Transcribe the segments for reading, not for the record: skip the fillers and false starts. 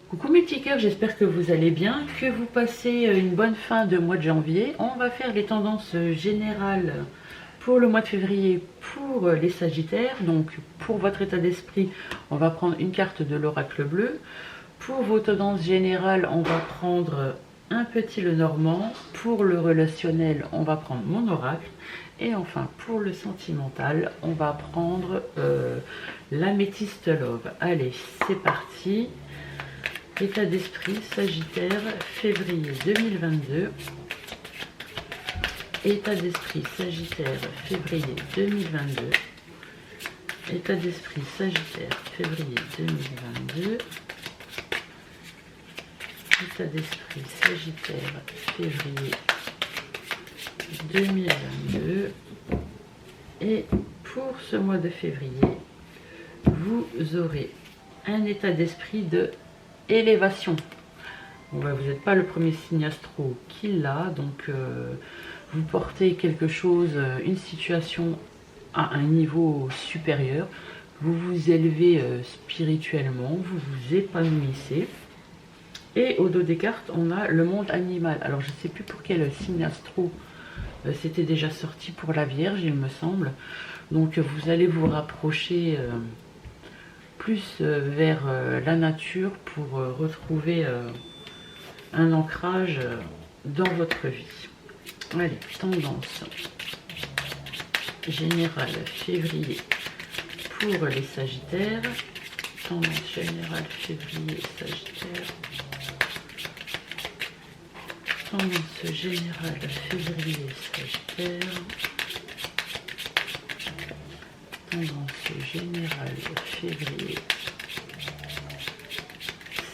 Coucou mes petits cœurs, j'espère que vous allez bien, que vous passez une bonne fin de mois de janvier. On va faire les tendances générales pour le mois de février pour les Sagittaires. Donc pour votre état d'esprit, on va prendre une carte de l'oracle bleu. Pour vos tendances générales, on va prendre un petit Lenormand. Pour le relationnel, on va prendre mon oracle. Et enfin, pour le sentimental, on va prendre l'améthyste love. Allez, c'est parti. État d'esprit Sagittaire, février 2022. État d'esprit Sagittaire, février 2022. État d'esprit Sagittaire, février 2022. État d'esprit Sagittaire, février 2022. Et pour ce mois de février, vous aurez un état d'esprit de élévation. Bon, vous n'êtes pas le premier signe astro qui l'a, donc vous portez quelque chose, une situation à un niveau supérieur, vous vous élevez spirituellement, vous vous épanouissez. Et au dos des cartes, on a le monde animal. Alors je ne sais plus pour quel signe astro c'était déjà sorti, pour la Vierge il me semble. Donc vous allez vous rapprocher plus vers la nature pour retrouver un ancrage dans votre vie. Allez, tendance générale février pour les Sagittaires. Tendance générale février Sagittaire. Tendance générale février Sagittaire. Tendance générale février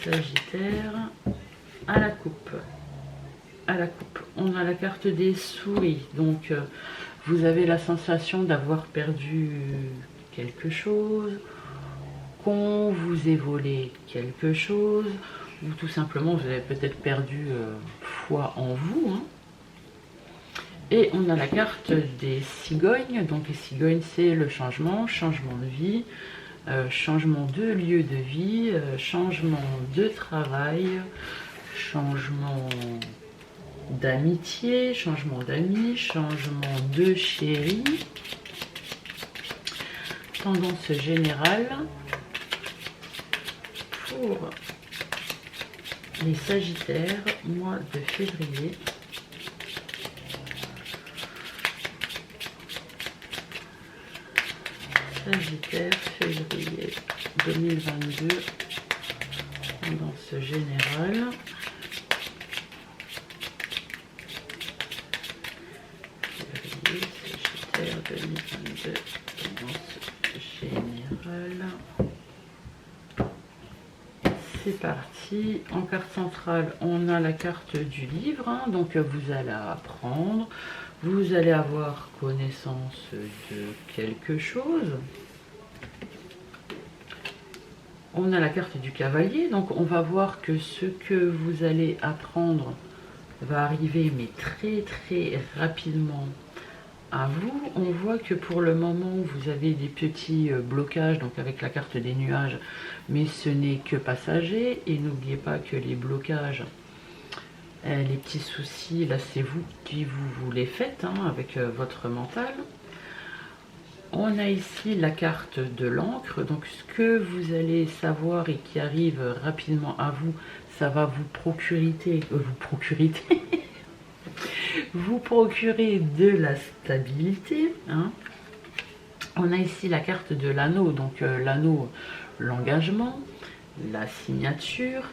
Sagittaire. À la coupe. À la coupe. On a la carte des souris. Donc vous avez la sensation d'avoir perdu quelque chose, qu'on vous ait volé quelque chose, ou tout simplement vous avez peut-être perdu foi en vous, hein. Et on a la carte des cigognes. Donc les cigognes, c'est le changement, changement de vie, changement de lieu de vie, changement de travail, changement d'amitié, changement d'amis, changement de chéri. Tendance générale pour les Sagittaires, mois de février. Sagittaire, février 2022, tendance générale. Février, Sagittaire 2022, tendance générale. C'est parti. En carte centrale, on a la carte du livre, hein, donc vous allez apprendre. Vous allez avoir connaissance de quelque chose. On a la carte du cavalier, donc on va voir que ce que vous allez apprendre va arriver, mais très très rapidement à vous. On voit que pour le moment, vous avez des petits blocages, donc avec la carte des nuages, mais ce n'est que passager. Et n'oubliez pas que les blocages, les petits soucis, là c'est vous qui vous les faites, hein, avec votre mental. On a ici la carte de l'encre, donc ce que vous allez savoir et qui arrive rapidement à vous, ça va vous procurer, vous procurer de la stabilité, hein. On a ici la carte de l'anneau, donc l'anneau, l'engagement, la signature.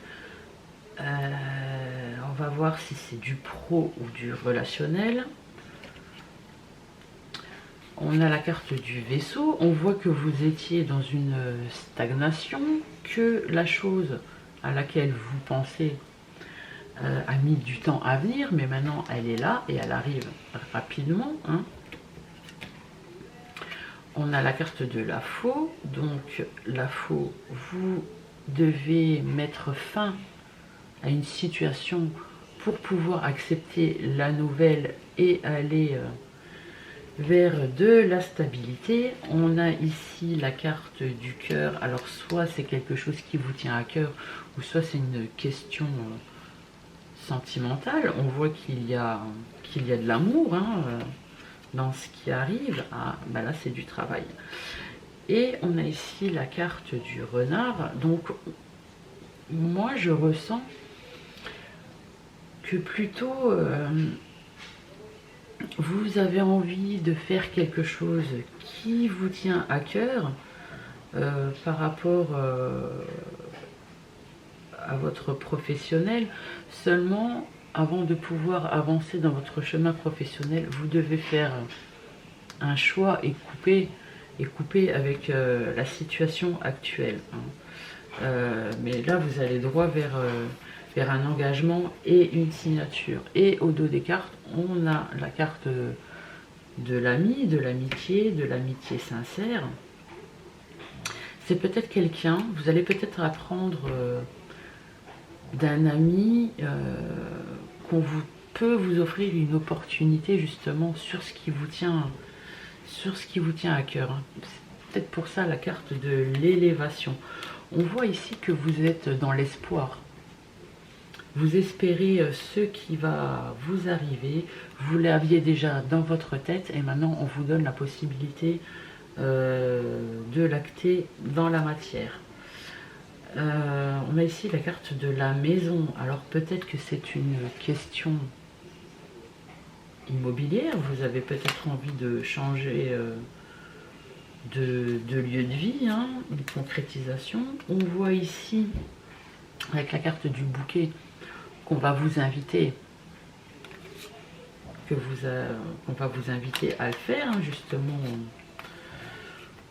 On va voir si c'est du pro ou du relationnel. On a la carte du vaisseau. On voit que vous étiez dans une stagnation, que la chose à laquelle vous pensez a mis du temps à venir, mais maintenant elle est là et elle arrive rapidement, hein. On a la carte de la faux. Donc la faux, vous devez mettre fin à une situation pour pouvoir accepter la nouvelle et aller vers de la stabilité. On a ici la carte du cœur. Alors soit c'est quelque chose qui vous tient à cœur, ou soit c'est une question sentimentale. On voit qu'il y a de l'amour dans ce qui arrive. Ah, ben là c'est du travail. Et on a ici la carte du renard. Donc moi je ressens que plutôt vous avez envie de faire quelque chose qui vous tient à cœur par rapport à votre professionnel. Seulement, avant de pouvoir avancer dans votre chemin professionnel, vous devez faire un choix et couper avec la situation actuelle. Mais là, vous allez droit vers un engagement et une signature. Et au dos des cartes, on a la carte de l'ami, de l'amitié sincère. C'est peut-être quelqu'un, vous allez peut-être apprendre d'un ami peut vous offrir une opportunité justement sur ce qui vous tient à cœur. C'est peut-être pour ça la carte de l'élévation. On voit ici que vous êtes dans l'espoir. Vous espérez ce qui va vous arriver. Vous l'aviez déjà dans votre tête et maintenant on vous donne la possibilité de l'acter dans la matière. On a ici la carte de la maison. Alors peut-être que c'est une question immobilière. Vous avez peut-être envie de changer de lieu de vie, une concrétisation. On voit ici avec la carte du bouquet qu'on va vous inviter, qu'on va vous inviter à le faire, justement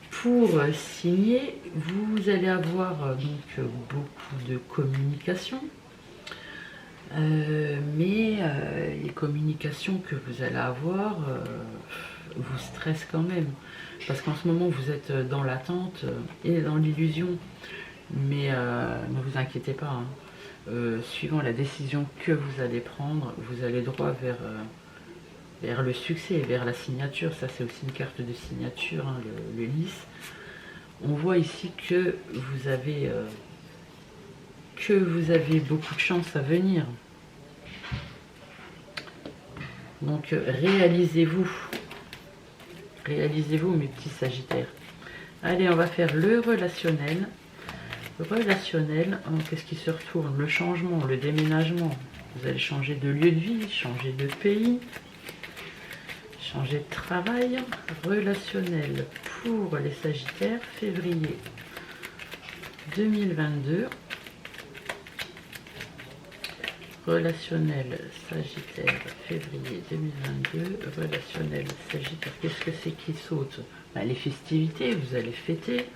pour signer. Vous allez avoir donc beaucoup de communication, mais les communications que vous allez avoir vous stressent quand même, parce qu'en ce moment vous êtes dans l'attente et dans l'illusion, mais ne vous inquiétez pas, suivant la décision que vous allez prendre, vous allez droit vers le succès, vers la signature. Ça c'est aussi une carte de signature, le lys. On voit ici que vous avez beaucoup de chance à venir. Donc réalisez-vous mes petits sagittaires. Allez, on va faire le relationnel. Qu'est-ce qui se retourne? Le changement, le déménagement. Vous allez changer de lieu de vie, changer de pays, changer de travail. Relationnel pour les sagittaires, février 2022. Relationnel sagittaire, février 2022. Relationnel sagittaire, qu'est-ce que c'est qui saute? Les festivités, vous allez fêter.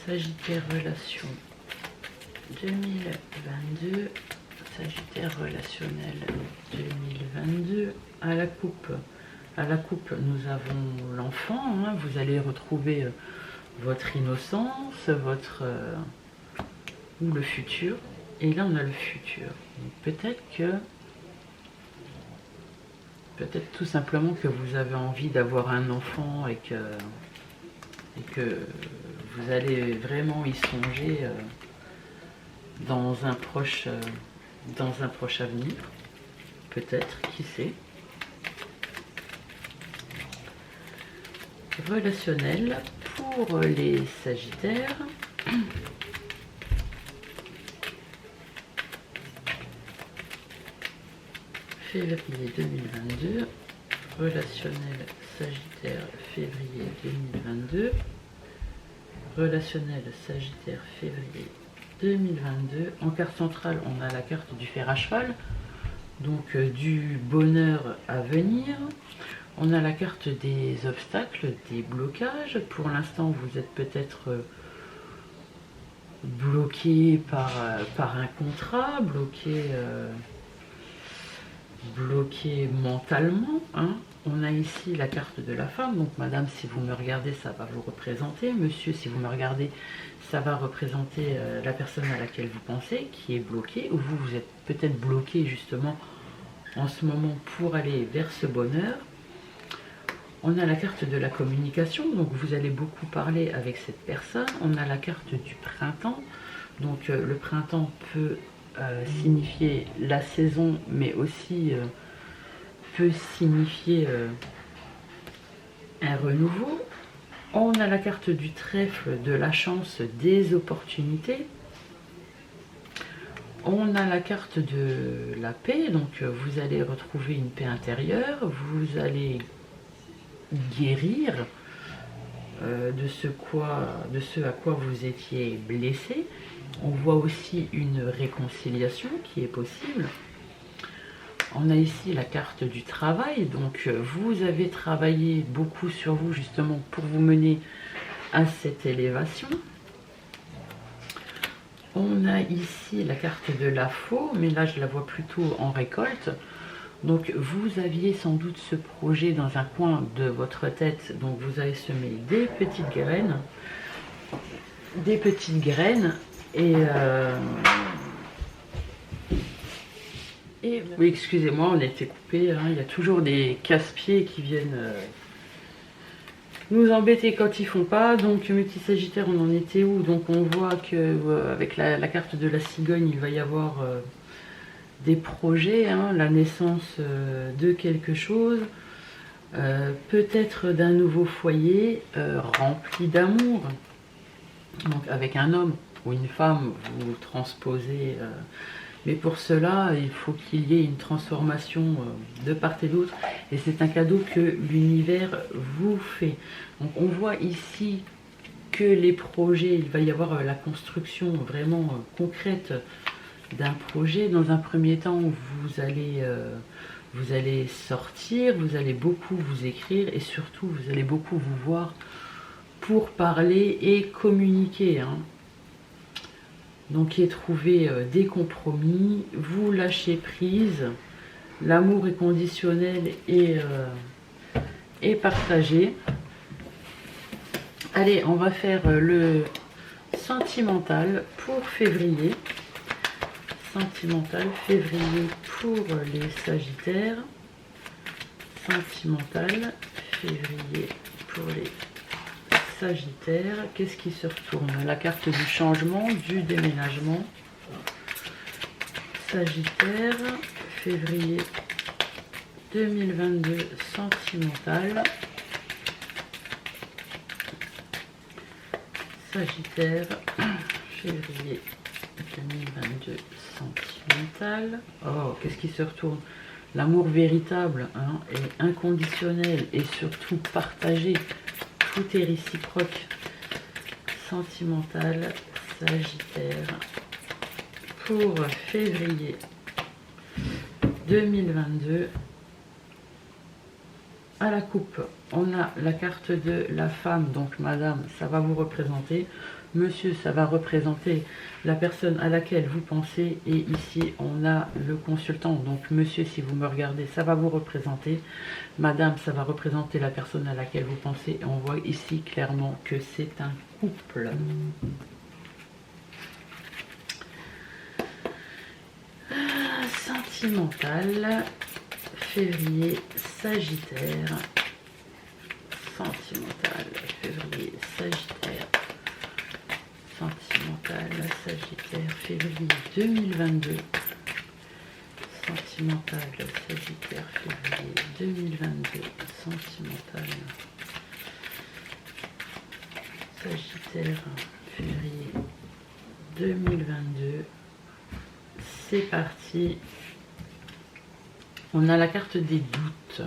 Sagittaire relation 2022, Sagittaire relationnel 2022. À la coupe, nous avons l'enfant. Vous allez retrouver votre innocence, ou le futur. Et là, on a le futur. Peut-être tout simplement que vous avez envie d'avoir un enfant et que vous allez vraiment y songer dans un proche avenir, peut-être, qui sait. Relationnel pour les Sagittaires. Février 2022. Relationnel Sagittaire, février 2022. Relationnel Sagittaire, février 2022. En carte centrale, on a la carte du fer à cheval, donc du bonheur à venir. On a la carte des obstacles, des blocages. Pour l'instant, vous êtes peut-être bloqué par un contrat, bloqué mentalement. On a ici la carte de la femme. Donc madame, si vous me regardez, ça va vous représenter. Monsieur, si vous me regardez, ça va représenter la personne à laquelle vous pensez, qui est bloquée, ou vous êtes peut-être bloqué justement en ce moment pour aller vers ce bonheur. On a la carte de la communication, donc vous allez beaucoup parler avec cette personne. On a la carte du printemps, donc le printemps peut signifier la saison, mais aussi peut signifier un renouveau. On a la carte du trèfle, de la chance, des opportunités. On a la carte de la paix, donc vous allez retrouver une paix intérieure, vous allez guérir de ce à quoi vous étiez blessé. On voit aussi une réconciliation qui est possible. On a ici la carte du travail, donc vous avez travaillé beaucoup sur vous justement pour vous mener à cette élévation. On a ici la carte de la faux, mais là je la vois plutôt en récolte. Donc vous aviez sans doute ce projet dans un coin de votre tête, donc vous avez semé des petites graines, et oui, excusez-moi, on a été coupé, hein, il y a toujours des casse-pieds qui viennent nous embêter quand ils font pas. Donc multisagittaire, on en était où? Donc on voit que avec la carte de la cigogne, il va y avoir des projets, hein, la naissance de quelque chose, peut-être d'un nouveau foyer rempli d'amour. Donc avec un homme ou une femme, vous transposez, mais pour cela, il faut qu'il y ait une transformation de part et d'autre, et c'est un cadeau que l'univers vous fait. Donc on voit ici que les projets, il va y avoir la construction vraiment concrète d'un projet. Dans un premier temps, vous allez sortir, vous allez beaucoup vous écrire, et surtout vous allez beaucoup vous voir pour parler et communiquer, hein. Donc, y est trouvé des compromis, vous lâchez prise, l'amour est conditionnel et partagé. Allez, on va faire le sentimental pour février. Sentimental, février pour les Sagittaires. Sentimental, février pour les Sagittaire. Qu'est-ce qui se retourne? La carte du changement, du déménagement. Sagittaire, février 2022, sentimental. Sagittaire, février 2022, sentimental. Oh, qu'est-ce qui se retourne? L'amour véritable, hein, et inconditionnel, et surtout partagé. Tout est réciproque. Sentimental, Sagittaire, pour février 2022. À la coupe, on a la carte de la femme, donc madame, ça va vous représenter. Monsieur, ça va représenter la personne à laquelle vous pensez. Et ici, on a le consultant. Donc, monsieur, si vous me regardez, ça va vous représenter. Madame, ça va représenter la personne à laquelle vous pensez. Et on voit ici clairement que c'est un couple. Sentimental, février, Sagittaire. Sentimental, février, Sagittaire. Sentimental, Sagittaire, février 2022. Sentimental, Sagittaire, février 2022. Sentimental, Sagittaire, février 2022. C'est parti. On a la carte des doutes.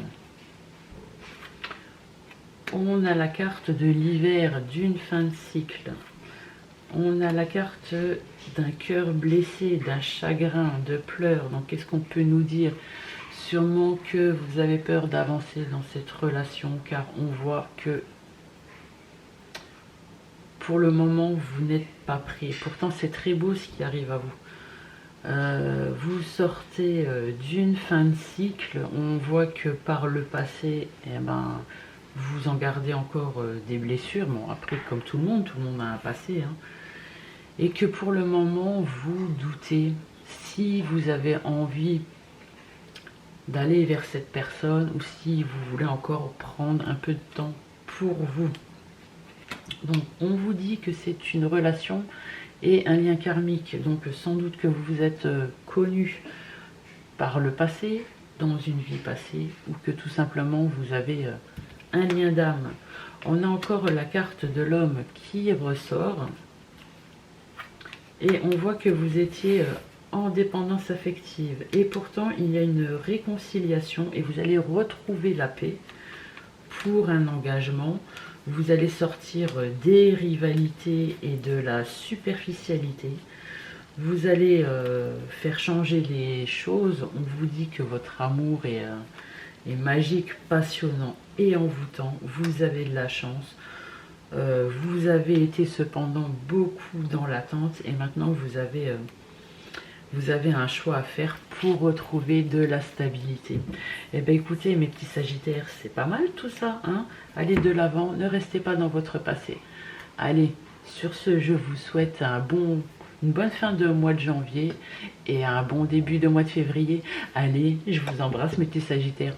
On a la carte de l'hiver, d'une fin de cycle. On a la carte d'un cœur blessé, d'un chagrin, de pleurs. Donc, qu'est-ce qu'on peut nous dire? Sûrement que vous avez peur d'avancer dans cette relation, car on voit que pour le moment, vous n'êtes pas prêt. Pourtant, c'est très beau ce qui arrive à vous. Vous sortez d'une fin de cycle. On voit que par le passé, eh ben, vous en gardez encore des blessures. Bon, après, comme tout le monde a un passé, hein. Et que pour le moment, vous doutez si vous avez envie d'aller vers cette personne, ou si vous voulez encore prendre un peu de temps pour vous. Donc on vous dit que c'est une relation et un lien karmique, donc sans doute que vous vous êtes connus par le passé, dans une vie passée, ou que tout simplement vous avez un lien d'âme. On a encore la carte de l'homme qui ressort, et on voit que vous étiez en dépendance affective, et pourtant il y a une réconciliation, et vous allez retrouver la paix pour un engagement. Vous allez sortir des rivalités et de la superficialité. Vous allez faire changer les choses. On vous dit que votre amour est magique, passionnant et envoûtant. Vous avez de la chance. Vous avez été cependant beaucoup dans l'attente et maintenant vous avez un choix à faire pour retrouver de la stabilité. Eh bien écoutez mes petits sagittaires, c'est pas mal tout ça, hein? Allez de l'avant, ne restez pas dans votre passé. Allez, sur ce, je vous souhaite une bonne fin de mois de janvier et un bon début de mois de février. Allez, je vous embrasse mes petits sagittaires.